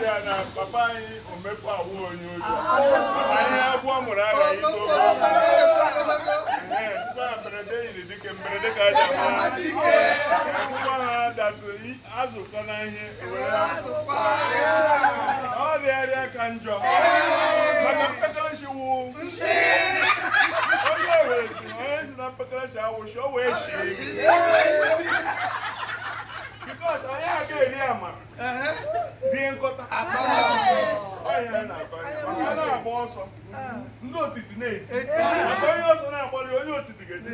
na papa anyị omepe awụ onye oji anyị agwọ mụrụ ara ito sikwa na mberede yiri dịka mberede ka aja sikwa ha datụ azụkọ na ihe ọ rịarịa ka njọ maka mpekelechi wụ onye were si onye si na mpekelechi awụchi o wee shie because onye a ga-eri amara rie nkọta ọhịa na-akọ maka a na-agba ọsọ ndị otiti na-eti maka onye ọsọ na-agbari onye otiti ga-eti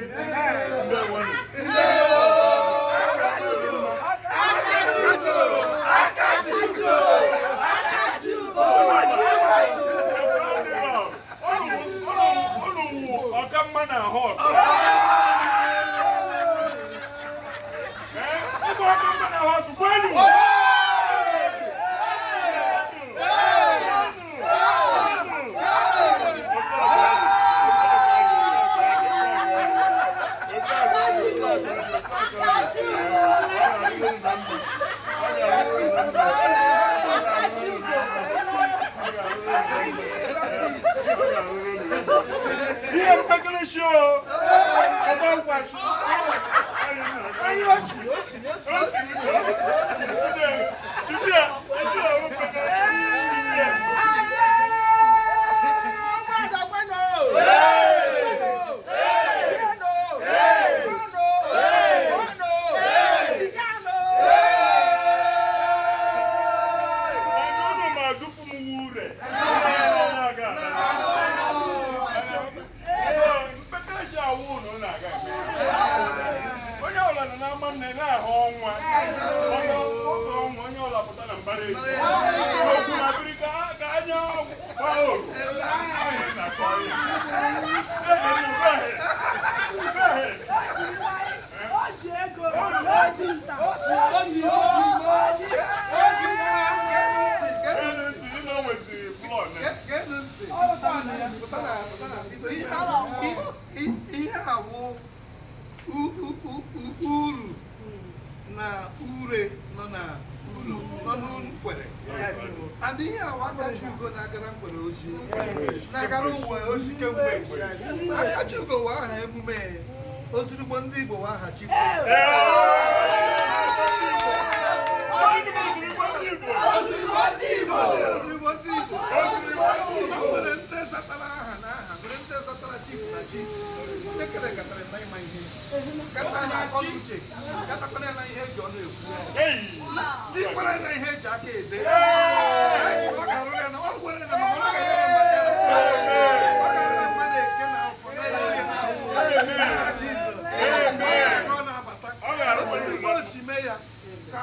ụlụ ọkamma na ahụ ọkụ uru na ure nọ na ụlọ nọ n'Nkwere and ihe a Akajiugo na-agara Nkwere ozi na-agara ụwa ozi kemgbe Akajiugo wa aha emume ozurugbo ndị Igbo wa aha chifu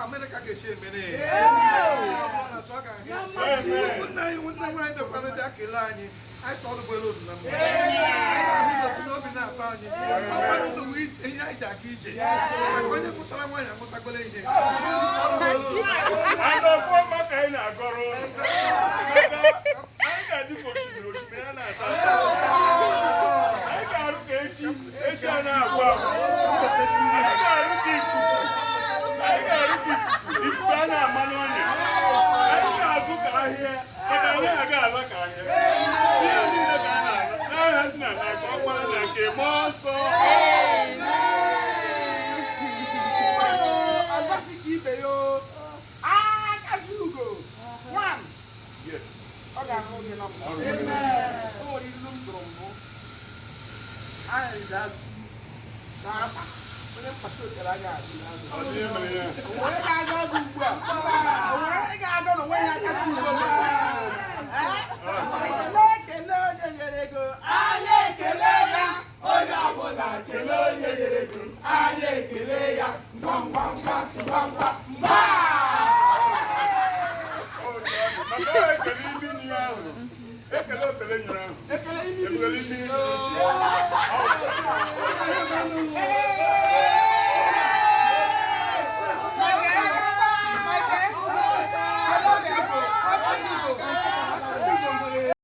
America ke she mene na toka ngi wonna mai be kwano ja kelani ai so do belo na mo ai no bi na pa ni apa no wi enya ja ki je ko nya kutara mo ya mutakole ije ando ko ma kai na goro ai ga di ko shi na ta ai ga ru ke echi na agwa ai ga ru ki Ipana Manonia. I got a here, but I got like I have not like a monster. I got to keep it. Akajiugo. One. Yes. Okay, I'm holding up. Amen. Oh, you look from I got When I'm passionate, I got you.